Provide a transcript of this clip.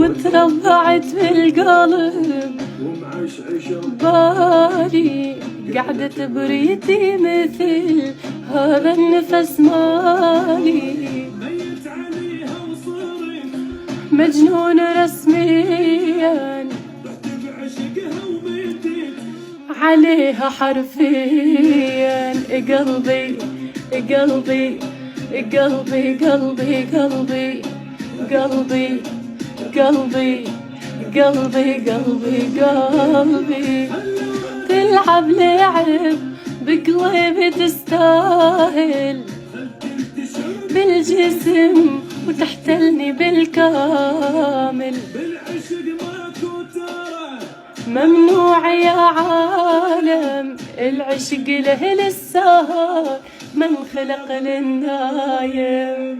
وتربعت بالقلب بالي، قعدت بريتي مثل هذا النفس مالي، مجنون رسميا عليها حرفيا. قلبي قلبي قلبي قلبي قلبي قلبي قلبي قلبي قلبي قلبي، تلعب لعب بقلبي، تستاهل بالجسم وتحتلني بالكامل. ممنوع يا عالم العشق له للسهر، من خلق للنايم.